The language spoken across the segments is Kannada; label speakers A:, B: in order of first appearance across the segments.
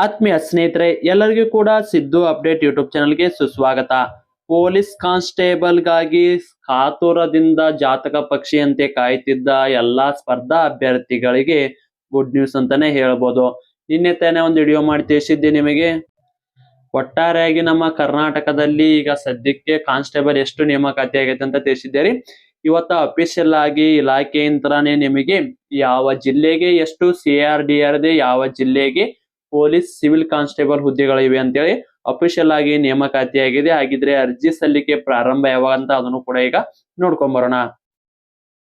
A: ಆತ್ಮೀಯ ಸ್ನೇಹಿತರೆ, ಎಲ್ಲರಿಗೂ ಕೂಡ ಸಿದ್ದು ಅಪ್ಡೇಟ್ ಯೂಟ್ಯೂಬ್ ಚಾನಲ್ಗೆ ಸುಸ್ವಾಗತ. ಪೊಲೀಸ್ ಕಾನ್ಸ್ಟೇಬಲ್ಗಾಗಿ ಕಾತುರದಿಂದ ಜಾತಕ ಪಕ್ಷಿಯಂತೆ ಕಾಯ್ತಿದ್ದ ಎಲ್ಲಾ ಸ್ಪರ್ಧಾ ಅಭ್ಯರ್ಥಿಗಳಿಗೆ ಗುಡ್ ನ್ಯೂಸ್ ಅಂತಾನೆ ಹೇಳ್ಬೋದು. ನಿನ್ನೆ ತಾನೇ ಒಂದು ವಿಡಿಯೋ ಮಾಡಿ ತಿಳಿಸಿದ್ದೆ ನಿಮಗೆ. ಒಟ್ಟಾರೆಯಾಗಿ ನಮ್ಮ ಕರ್ನಾಟಕದಲ್ಲಿ ಈಗ ಸದ್ಯಕ್ಕೆ ಕಾನ್ಸ್ಟೇಬಲ್ ಎಷ್ಟು ನೇಮಕಾತಿ ಆಗೈತೆ ಅಂತ ತಿಳಿಸಿದ್ದೇರಿ. ಇವತ್ತು ಅಫಿಷಿಯಲ್ ಆಗಿ ಇಲಾಖೆಯಿಂದನೇ ನಿಮಗೆ ಯಾವ ಜಿಲ್ಲೆಗೆ ಎಷ್ಟು CRDR ಇದೆ, ಯಾವ ಜಿಲ್ಲೆಗೆ ಪೊಲೀಸ್ ಸಿವಿಲ್ ಕಾನ್ಸ್ಟೇಬಲ್ ಹುದ್ದೆಗಳಿವೆ ಅಂತೇಳಿ ಅಫಿಷಿಯಲ್ ಆಗಿ ನೇಮಕಾತಿ ಆಗಿದೆ. ಹಾಗಿದ್ರೆ ಅರ್ಜಿ ಸಲ್ಲಿಕೆ ಪ್ರಾರಂಭ ಯಾವಾಗ ಅಂತ ಅದನ್ನು ಕೂಡ ಈಗ ನೋಡ್ಕೊಂಡ್ ಬರೋಣ.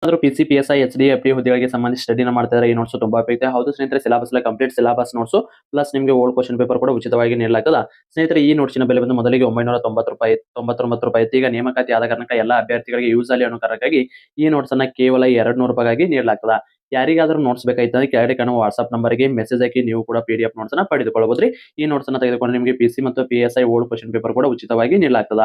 A: ಆದ್ರೂ PC, PSI, HDFD ಹುದ್ದೆಗಳಿಗೆ ಸಂಬಂಧಿಸಿ ಸ್ಟಡಿನ ಮಾಡ್ತಾರೆ. ಈ ನೋಟ್ಸ್ ತುಂಬಾ ಉಪಯುಕ್ತ. ಹೌದು ಸ್ನೇಹಿತರೆ, syllabus complete syllabus notes plus ನಿಮಗೆ ಓಲ್ಡ್ ಕ್ವಶನ್ ಪೇಪರ್ ಕೂಡ ಉಚಿತವಾಗಿ ನೀಡಲಾಗ್ತದ. ಸ್ನೇಹಿತರೆ, ಈ ನೋಟ್ಸಿನ ಬೆಲೆ ಬಂದು ಮೊದಲಿಗೆ 990 ರೂಪಾಯಿ, 99 ರೂಪಾಯಿ. ಈಗ ನೇಮಕಾತಿ ಆದ ಕಾರಣಕ್ಕೆ ಎಲ್ಲಾ ಅಭ್ಯರ್ಥಿಗಳಿಗೆ ಯೂಸ್ ಅಲ್ಲಿ ಅನ್ನೋ ಕಾರಣಕ್ಕಾಗಿ ಈ ನೋಟ್ಸ್ ಅನ್ನ ಕೇವಲ 200 ರೂಪಾಯಿಗಾಗಿ ನೀಡಲಾಗ್ತದ. ಯಾರಿಗಾದ್ರೂ ನೋಟ್ಸ್ ಬೇಕಾಯ್ತು ಅಂದ್ರೆ ಕೆಳಗಡೆ ಕಾಣುವ ವಾಟ್ಸ್ಆಪ್ ನಂಬರ್ಗೆ ಮೆಸೇಜ್ ಹಾಕಿ ನೀವು ಕೂಡ PDF ನೋಟ್ಸ್ ಅನ್ನ ಪಡೆದುಕೊಳ್ಳಬಹುದ್ರಿ. ಈ ನೋಟ್ಸ್ ಅನ್ನ ತೆಗೆದುಕೊಂಡು ನಿಮಗೆ PC ಮತ್ತು PSI ಓಲ್ಡ್ ಕ್ವಶನ್ ಪೇಪರ್ ಕೂಡ ಉಚಿತವಾಗಿ ನೀಡಲಾಗ್ತದ.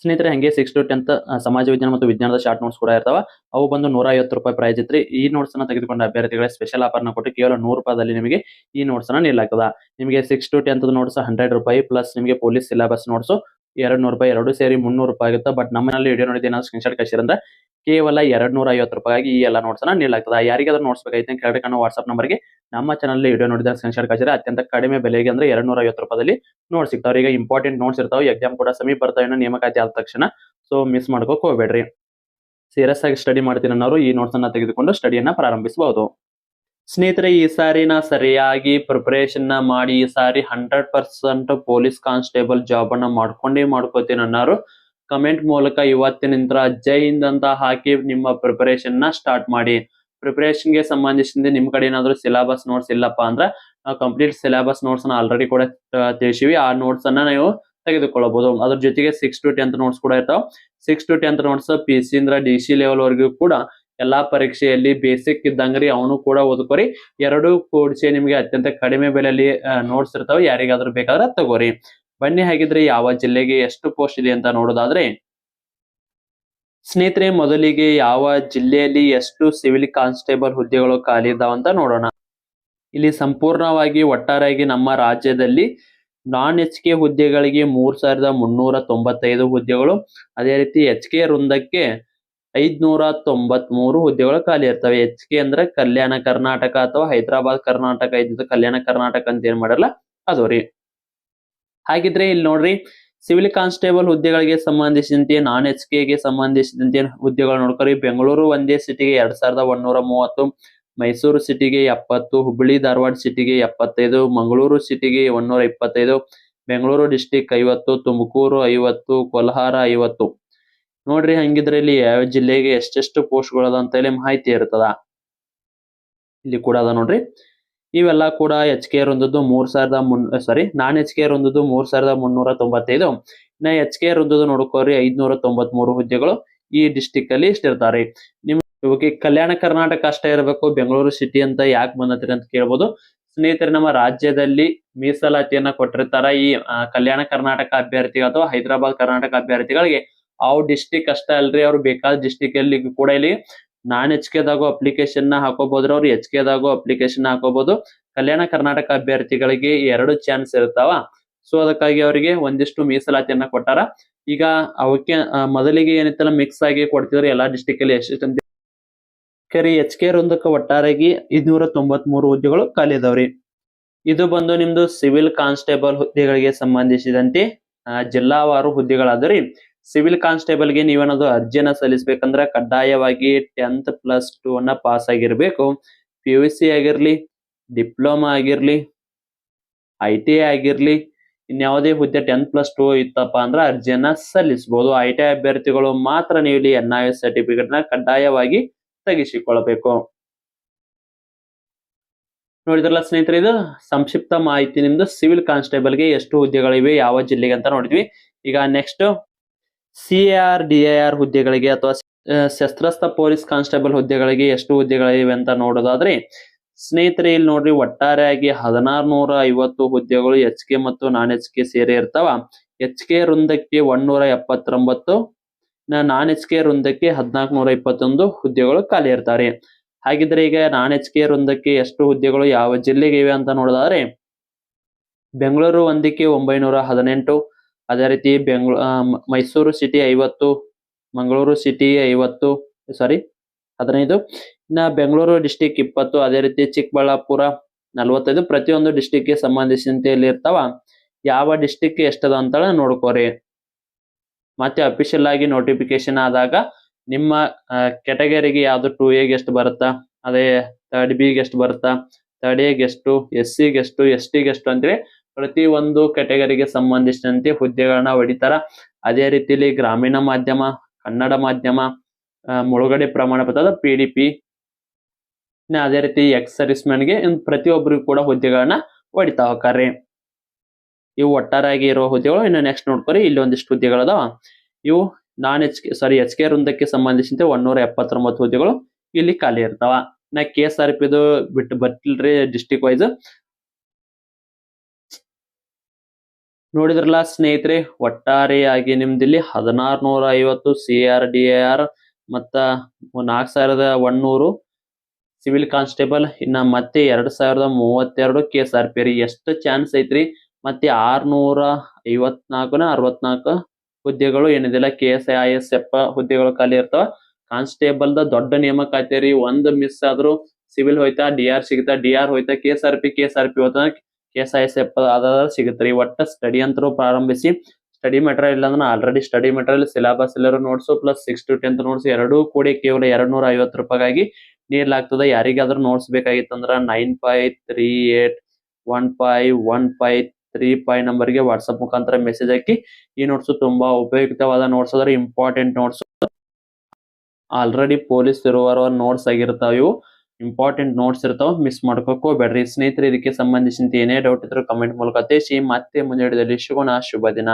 A: ಸ್ನೇಹಿತರೆ, ಹಂಗೆ 6 to 10th ಸಮಾಜ ವಿಜ್ಞಾನ ಮತ್ತು ವಿಜ್ಞಾನದ ಶಾರ್ಟ್ ನೋಟ್ಸ್ ಕೂಡ ಇರ್ತಾವ. ಅವು ಬಂದು 150 ರೂಪಾಯಿ ಪ್ರೈಸ್ ಇತ್ರಿ. ಈ ನೋಟ್ಸ್ ಅನ್ನ ತೆಗೆದುಕೊಂಡ ಅಭ್ಯರ್ಥಿಗಳಿಗೆ ಸ್ಪೆಷಲ್ ಆಫರ್ ನ ಕೊಟ್ಟು ಕೇವಲ 100 ರೂಪಾಯಿದಲ್ಲಿ ನಿಮಗೆ ಈ ನೋಟ್ಸ್ ಅನ್ನ ನೀಡಲಾಗ್ತದ. ನಿಮಗೆ 6 to 10th ನೋಟ್ಸ್ 100 ರೂಪಾಯಿ ಪ್ಲಸ್ ನಿಮಗೆ ಪೊಲೀಸ್ ಸಿಲೆಬಸ್ ನೋಟ್ಸ್ 200 ರೂಪಾಯಿ, ಎರಡು ಸೇರಿ 300 ರೂಪಾಯಿ ಆಗುತ್ತೆ. ಬಟ್ ನಮ್ಮಲ್ಲಿ ವಿಡಿಯೋ ನೋಡಿದ್ರೆ ನಾವು ಸ್ಕ್ರೀನ್ ಶಾಟ್ ಕಳಿಸಿರಂದ್ರೆ ಕೇವಲ 250 ರೂಪಾಯಿಗಾಗಿ ಈ ಎಲ್ಲ ನೋಟ್ಸ್ ಅನ್ನ ನೀಡಲಾಗ್ತದ. ಯಾರಿಗಾದ್ರೂ ನೋಟ್ಸ್ ಬೇಕಾಯ್ತು ಕೆಳಗಡೆ ಕಾಣುವ ವಾಟ್ಸ್ಆಪ್ ನಂಬರ್ಗೆ ನಮ್ಮ ಚಾನಲ್ ವಿಡಿಯೋ ನೋಡಿದ್ರೆ ಸ್ಕ್ರೀನ್ ಶಾಟ್ ಕಳಿಸಿದ್ರೆ ಅತ್ಯಂತ ಕಡಿಮೆ ಬೆಲೆಗೆ ಅಂದ್ರೆ 250 ರೂಪಾಯಿದಲ್ಲಿ ನೋಟ್ಸ್ ಸಿಗ್ತಾವ್ರಿ. ಈಗ ಇಂಪಾರ್ಟೆಂಟ್ ನೋಟ್ಸ್ ಇರ್ತಾವೆ, ಎಕ್ಸಾಮ್ ಕೂಡ ಸಮೀಪ ಬರ್ತಾವೆ ನೇಮಕಾತಿ ಆದ ತಕ್ಷಣ. ಸೊ ಮಿಸ್ ಮಾಡ್ಕೋಕ್ ಹೋಗ್ಬೇಡ್ರಿ. ಸೀರಿಯಸ್ ಆಗಿ ಸ್ಟಡಿ ಮಾಡ್ತೀನಿ ಅನ್ನೋರು ಈ ನೋಟ್ಸ್ ಅನ್ನ ತೆಗೆದುಕೊಂಡು ಸ್ಟಡಿಯನ್ನ ಪ್ರಾರಂಭಿಸಬಹುದು. ಸ್ನೇಹಿತರೆ, ಈ ಸಾರಿನ ಸರಿಯಾಗಿ ಪ್ರಿಪರೇಷನ್ ಮಾಡಿ ಈ ಸಾರಿ 100% ಪೊಲೀಸ್ ಕಾನ್ಸ್ಟೇಬಲ್ ಜಾಬ್ ಅನ್ನ ಮಾಡ್ಕೋತೀನಿ ಅನ್ನೋರು ಕಮೆಂಟ್ ಮೂಲಕ ಇವತ್ತಿನಿಂದ ಜೈ ಹಿಂದ್ ಅಂತ ಹಾಕಿ ನಿಮ್ಮ ಪ್ರಿಪರೇಷನ್ ನ ಸ್ಟಾರ್ಟ್ ಮಾಡಿ. ಪ್ರಿಪರೇಷನ್ ಗೆ ಸಂಬಂಧಿಸಿದ ನಿಮ್ ಕಡೆ ಏನಾದ್ರು ಸಿಲೆಬಸ್ ನೋಟ್ಸ್ ಇಲ್ಲಪ್ಪ ಅಂದ್ರೆ ನಾವು ಕಂಪ್ಲೀಟ್ ಸಿಲೆಬಸ್ ನೋಟ್ಸ್ ನ ಆಲ್ರೆಡಿ ಕೂಡ ತಿಳಿಸಿವಿ. ಆ ನೋಟ್ಸ್ ಅನ್ನ ನೀವು ತೆಗೆದುಕೊಳ್ಳಬಹುದು. ಅದ್ರ ಜೊತೆಗೆ 6 to 10th ನೋಟ್ಸ್ ಕೂಡ ಇರ್ತಾವ. 6 to 10th ನೋಟ್ಸ್ PC ಇಂದ DC ಲೆವೆಲ್ ವರೆಗೂ ಕೂಡ ಎಲ್ಲಾ ಪರೀಕ್ಷೆಯಲ್ಲಿ ಬೇಸಿಕ್ ಇದ್ದಂಗ್ರಿ ಅವನು ಕೂಡ ಓದ್ಕೋರಿ. ಎರಡು ಕೂಡಿಸಿ ನಿಮಗೆ ಅತ್ಯಂತ ಕಡಿಮೆ ಬೆಲೆಯಲ್ಲಿ ನೋಟ್ಸ್ ಇರ್ತಾವೆ. ಯಾರಿಗಾದ್ರೂ ಬೇಕಾದ್ರೆ ತಗೋರಿ. ಬನ್ನಿ, ಹಾಗಿದ್ರೆ ಯಾವ ಜಿಲ್ಲೆಗೆ ಎಷ್ಟು ಪೋಸ್ಟ್ ಇದೆ ಅಂತ ನೋಡೋದಾದ್ರೆ, ಸ್ನೇಹಿತರೆ ಮೊದಲಿಗೆ ಯಾವ ಜಿಲ್ಲೆಯಲ್ಲಿ ಎಷ್ಟು ಸಿವಿಲ್ ಕಾನ್ಸ್ಟೇಬಲ್ ಹುದ್ದೆಗಳು ಖಾಲಿ ಇದಾವ ಅಂತ ನೋಡೋಣ. ಇಲ್ಲಿ ಸಂಪೂರ್ಣವಾಗಿ ಒಟ್ಟಾರೆಯಾಗಿ ನಮ್ಮ ರಾಜ್ಯದಲ್ಲಿ non-HK ಹುದ್ದೆಗಳಿಗೆ 3395 ಹುದ್ದೆಗಳು, ಅದೇ ರೀತಿ HK ವೃಂದಕ್ಕೆ 593 ಹುದ್ದೆಗಳು ಖಾಲಿ ಇರ್ತವೆ. HK ಅಂದ್ರೆ ಕಲ್ಯಾಣ ಕರ್ನಾಟಕ ಅಥವಾ ಹೈದರಾಬಾದ್ ಕರ್ನಾಟಕ ಇದ್ದಿದ್ದು ಕಲ್ಯಾಣ ಕರ್ನಾಟಕ ಅಂತ ಏನ್ ಮಾಡಲ್ಲ ಅದು ರೀ. ಹಾಗಿದ್ರೆ ಇಲ್ಲಿ ನೋಡ್ರಿ, ಸಿವಿಲ್ ಕಾನ್ಸ್ಟೇಬಲ್ ಹುದ್ದೆಗಳಿಗೆ ಸಂಬಂಧಿಸಿದಂತೆ non-HK ಗೆ ಸಂಬಂಧಿಸಿದಂತೆ ಹುದ್ದೆಗಳು ನೋಡ್ಕೊರಿ. ಬೆಂಗಳೂರು ಒಂದೇ ಸಿಟಿಗೆ 2130, ಮೈಸೂರು ಸಿಟಿಗೆ 70, ಹುಬ್ಬಳ್ಳಿ ಧಾರವಾಡ ಸಿಟಿಗೆ 75, ಮಂಗಳೂರು ಸಿಟಿಗೆ 125, ಬೆಂಗಳೂರು ಡಿಸ್ಟಿಕ್ 50, ತುಮಕೂರು 50, ಕೋಲಾರ 50. ನೋಡ್ರಿ, ಹಂಗಿದ್ರೆ ಇಲ್ಲಿ ಯಾವ ಜಿಲ್ಲೆಗೆ ಎಷ್ಟೆಷ್ಟು ಪೋಸ್ಟ್ ಗಳದ ಅಂತ ಹೇಳಿ ಮಾಹಿತಿ ಇರ್ತದ. ಇಲ್ಲಿ ಕೂಡ ಅದ ನೋಡ್ರಿ. ಇವೆಲ್ಲ ಕೂಡ HK ವೃಂದದ್ದು non-HK ವೃಂದದ್ದು 3395. ಇನ್ನ HK ವೃಂದದ್ದು ನೋಡ್ಕೋರಿ 593 ಹುದ್ದೆಗಳು ಈ ಡಿಸ್ಟಿಕ್ ಅಲ್ಲಿ ಇಷ್ಟಿರ್ತಾರೆ. ನಿಮ್ಗೆ ಕಲ್ಯಾಣ ಕರ್ನಾಟಕ ಅಷ್ಟೇ ಇರಬೇಕು, ಬೆಂಗಳೂರು ಸಿಟಿ ಅಂತ ಯಾಕೆ ಬಂದತ್ರಿ ಅಂತ ಕೇಳ್ಬೋದು. ಸ್ನೇಹಿತರೆ, ನಮ್ಮ ರಾಜ್ಯದಲ್ಲಿ ಮೀಸಲಾತಿಯನ್ನ ಕೊಟ್ಟಿರ್ತಾರ ಈ ಕಲ್ಯಾಣ ಕರ್ನಾಟಕ ಅಭ್ಯರ್ಥಿಗಳು ಅಥವಾ ಹೈದರಾಬಾದ್ ಕರ್ನಾಟಕ ಅಭ್ಯರ್ಥಿಗಳಿಗೆ. ಅವು ಡಿಸ್ಟಿಕ್ ಅಷ್ಟೇ ಅಲ್ರಿ, ಅವ್ರು ಬೇಕಾದ ಡಿಸ್ಟಿಕ್ ಅಲ್ಲಿ ಕೂಡ ಇಲ್ಲಿ non-HK ದಾಗೂ ಅಪ್ಲಿಕೇಶನ್ ನ ಹಾಕೋಬಹುದ್ರಿ, ಅವ್ರು HK ದಾಗೂ ಅಪ್ಲಿಕೇಶನ್ ಹಾಕೋಬಹುದು. ಕಲ್ಯಾಣ ಕರ್ನಾಟಕ ಅಭ್ಯರ್ಥಿಗಳಿಗೆ 2 ಚಾನ್ಸ್ ಇರ್ತಾವ. ಸೊ ಅದಕ್ಕಾಗಿ ಅವರಿಗೆ ಒಂದಿಷ್ಟು ಮೀಸಲಾತಿಯನ್ನ ಕೊಟ್ಟಾರ. ಈಗ ಅವಕ್ಕೆ ಮೊದಲಿಗೆ ಏನಿತ್ತಲ್ಲ ಮಿಕ್ಸ್ ಆಗಿ ಕೊಡ್ತಿದ್ರು ಎಲ್ಲಾ ಡಿಸ್ಟಿಕ್ ಅಲ್ಲಿ ಎಷ್ಟೆಷ್ಟು HK ವೃಂದಕ್ಕೆ ಒಟ್ಟಾರೆಯಾಗಿ 593 ಹುದ್ದೆಗಳು ಖಾಲಿ ಇದಾವ್ರಿ. ಇದು ಬಂದು ನಿಮ್ದು ಸಿವಿಲ್ ಕಾನ್ಸ್ಟೇಬಲ್ ಹುದ್ದೆಗಳಿಗೆ ಸಂಬಂಧಿಸಿದಂತೆ ಜಿಲ್ಲಾವಾರು ಹುದ್ದೆಗಳಾದ್ರಿ. ಸಿವಿಲ್ ಕಾನ್ಸ್ಟೇಬಲ್ ಗೆ ನೀವೇನಾದ್ರು ಅರ್ಜಿಯನ್ನ ಸಲ್ಲಿಸಬೇಕಂದ್ರೆ ಕಡ್ಡಾಯವಾಗಿ 10th + 2 ಅನ್ನ ಪಾಸ್ ಆಗಿರ್ಬೇಕು. PUC ಆಗಿರ್ಲಿ, ಡಿಪ್ಲೊಮಾ ಆಗಿರ್ಲಿ, ITI ಆಗಿರ್ಲಿ, ಇನ್ಯಾವುದೇ ಹುದ್ದೆ 10th + 2 ಇತ್ತಪ್ಪ ಅಂದ್ರೆ ಅರ್ಜಿಯನ್ನ ಸಲ್ಲಿಸಬಹುದು. ITI ಅಭ್ಯರ್ಥಿಗಳು ಮಾತ್ರ ನೀವು ಇಲ್ಲಿ NIS ಸರ್ಟಿಫಿಕೇಟ್ ನ ಕಡ್ಡಾಯವಾಗಿ ತೆಗೆಸಿಕೊಳ್ಳಬೇಕು. ನೋಡಿದ್ರಲ್ಲ ಸ್ನೇಹಿತರೆ, ಇದು ಸಂಕ್ಷಿಪ್ತ ಮಾಹಿತಿ ನಿಮ್ದು ಸಿವಿಲ್ ಕಾನ್ಸ್ಟೇಬಲ್ ಗೆ ಎಷ್ಟು ಹುದ್ದೆಗಳಿವೆ ಯಾವ ಜಿಲ್ಲೆಗೆ ಅಂತ ನೋಡಿದ್ವಿ. ಈಗ ನೆಕ್ಸ್ಟ್ CRDR ಹುದ್ದೆಗಳಿಗೆ ಅಥವಾ ಸಶಸ್ತ್ರ ಪೊಲೀಸ್ ಕಾನ್ಸ್ಟೇಬಲ್ ಹುದ್ದೆಗಳಿಗೆ ಎಷ್ಟು ಹುದ್ದೆಗಳಿವೆ ಅಂತ ನೋಡೋದಾದ್ರೆ, ಸ್ನೇಹಿತರೆ ಇಲ್ಲಿ ನೋಡ್ರಿ, ಒಟ್ಟಾರೆಯಾಗಿ 1650 ಹುದ್ದೆಗಳು HK ಮತ್ತು non-HK ಸೇರಿ ಇರ್ತಾವ. HK ವೃಂದಕ್ಕೆ 179, non-HK ವೃಂದಕ್ಕೆ 1421 ಹುದ್ದೆಗಳು ಖಾಲಿ ಇರ್ತಾರೆ. ಹಾಗಿದ್ರೆ ಈಗ non-HK ವೃಂದಕ್ಕೆ ಎಷ್ಟು ಹುದ್ದೆಗಳು ಯಾವ ಜಿಲ್ಲೆಗೆ ಇವೆ ಅಂತ ನೋಡೋದಾದ್ರೆ, ಬೆಂಗಳೂರು ಒಂದಕ್ಕೆ 918, ಅದೇ ರೀತಿ ಮೈಸೂರು ಸಿಟಿ 50, ಮಂಗಳೂರು ಸಿಟಿ 50, ಸಾರಿ 15, ಇನ್ನ ಬೆಂಗಳೂರು ಡಿಸ್ಟಿಕ್ 20, ಅದೇ ರೀತಿ ಚಿಕ್ಕಬಳ್ಳಾಪುರ 45. ಪ್ರತಿಯೊಂದು ಡಿಸ್ಟಿಕ್ಗೆ ಸಂಬಂಧಿಸಿದಂತೆ ಇಲ್ಲಿ ಇರ್ತಾವ. ಯಾವ ಡಿಸ್ಟಿಕ್ ಎಷ್ಟದ ಅಂತ ನೋಡ್ಕೋರಿ. ಮತ್ತೆ ಅಫಿಷಿಯಲ್ ಆಗಿ ನೋಟಿಫಿಕೇಶನ್ ಆದಾಗ ನಿಮ್ಮ ಕೆಟಗರಿಗೆ ಯಾವ್ದು 2A ಗೆ ಎಷ್ಟು ಬರುತ್ತಾ, ಅದೇ 3rd B ಗೆ ಎಷ್ಟು ಬರುತ್ತಾ, 3rd A ಗೆ ಎಷ್ಟು, SC ಗೆ ಎಷ್ಟು, ST ಗೆ ಎಷ್ಟು ಅಂತೇಳಿ ಪ್ರತಿ ಒಂದು ಕೆಟಗರಿಗೆ ಸಂಬಂಧಿಸಿದಂತೆ ಹುದ್ದೆಗಳನ್ನ ಹೊಡಿತಾರ. ಅದೇ ರೀತಿಲಿ ಗ್ರಾಮೀಣ ಮಾಧ್ಯಮ, ಕನ್ನಡ ಮಾಧ್ಯಮ, ಮುಳುಗಡೆ ಪ್ರಮಾಣ ಪತ್ರದ PDP, ಅದೇ ರೀತಿ ಎಕ್ಸ್ ಸರ್ವಿಸ್ ಗೆ ಪ್ರತಿಯೊಬ್ಬರಿಗೂ ಕೂಡ ಹುದ್ದೆಗಳನ್ನ ಹೊಡಿತಾ ಹೋಗ್ತಾರ್ರಿ. ಇವು ಒಟ್ಟಾರೆಯಾಗಿ ಇರುವ ಹುದ್ದೆಗಳು. ಇನ್ನು ನೆಕ್ಸ್ಟ್ ನೋಡ್ಕೊರಿ, ಇಲ್ಲಿ ಒಂದಿಷ್ಟು ಹುದ್ದೆಗಳದಾವ. ಇವು ಎಚ್ ಕೆ ವೃಂದಕ್ಕೆ ಸಂಬಂಧಿಸಿದಂತೆ 179 ಹುದ್ದೆಗಳು ಇಲ್ಲಿ ಖಾಲಿ ಇರ್ತಾವ. ನಾ KSRP ಬಿಟ್ಟು ಬರ್ತಿಲ್ರಿ ಡಿಸ್ಟಿಕ್ ವೈಸ್. ನೋಡಿದ್ರಲ್ಲ ಸ್ನೇಹಿತರೆ, ಒಟ್ಟಾರೆಯಾಗಿ ನಿಮ್ದಿಲ್ಲಿ 1650 CRDAR ಮತ್ತ 4100 ಸಿವಿಲ್ ಕಾನ್ಸ್ಟೇಬಲ್, ಇನ್ನ ಮತ್ತೆ 2032 KSRP ರೀ. ಎಷ್ಟು ಚಾನ್ಸ್ ಐತ್ರಿ. ಮತ್ತೆ 654 ಹುದ್ದೆಗಳು ಏನಿದಿಲ್ಲ KSISF ಹುದ್ದೆಗಳು ಖಾಲಿ ಇರ್ತಾವ. ಕಾನ್ಸ್ಟೇಬಲ್ ದೊಡ್ಡ ನೇಮಕಾತಿ ರೀ. ಒಂದು ಮಿಸ್ ಆದ್ರೂ ಸಿವಿಲ್ ಹೋಯ್ತಾ DR ಸಿಗುತ್ತಾ, DR ಹೋಯ್ತಾ KSRP ಹೋಯ್ತಾ KSISF ಅದಾದ್ರ ಸಿಗುತ್ತ್ರಿ. ಒಟ್ಟ ಸ್ಟಡಿ ಅಂತರೂ ಪ್ರಾರಂಭಿಸಿ. ಸ್ಟಡಿ ಮೆಟೀರಿಯಲ್ ಇಲ್ಲ ಅಂದ್ರೆ ಆಲ್ರೆಡಿ ಸ್ಟಡಿ ಮೆಟೀರಿಯಲ್, ಸಿಲೆಬಸ್ ಎಲ್ಲರೂ notes plus 6 to 10th notes ಎರಡೂ ಕೂಡಿ ಕೇವಲ 250 ರೂಪಾಯಿಗಾಗಿ ನೀಡಲಾಗ್ತದೆ. ಯಾರಿಗಾದ್ರೂ ನೋಟ್ಸ್ ಬೇಕಾಗಿತ್ತಂದ್ರ 9538151535 ನಂಬರ್ಗೆ ವಾಟ್ಸಪ್ ಮುಖಾಂತರ ಮೆಸೇಜ್ ಹಾಕಿ. ಈ ನೋಟ್ಸ್ ತುಂಬಾ ಉಪಯುಕ್ತವಾದ ನೋಟ್ಸ್ ಅದ್ರ, ಇಂಪಾರ್ಟೆಂಟ್ ನೋಟ್ಸ್, ಆಲ್ರೆಡಿ ಪೊಲೀಸ್ ಇರುವವರ ನೋಟ್ಸ್ ಆಗಿರ್ತಾವ. ಇವು ಇಂಪಾರ್ಟೆಂಟ್ ನೋಟ್ಸ್ ಇರ್ತಾವ, ಮಿಸ್ ಮಾಡ್ಕೋಕ್ ಹೋಗ್ಬೇಡ್ರಿ ಸ್ನೇಹಿತರೆ. ಇದಕ್ಕೆ ಸಂಬಂಧಿಸಿದಂತೆ ಏನೇ ಡೌಟ್ ಇದ್ರು ಕಮೆಂಟ್ ಮೂಲಕ ತಿಳಿಸಿ. ಮತ್ತೆ ಮುಂದೆ ಸಿಗೋಣ. ಶುಭ ದಿನ.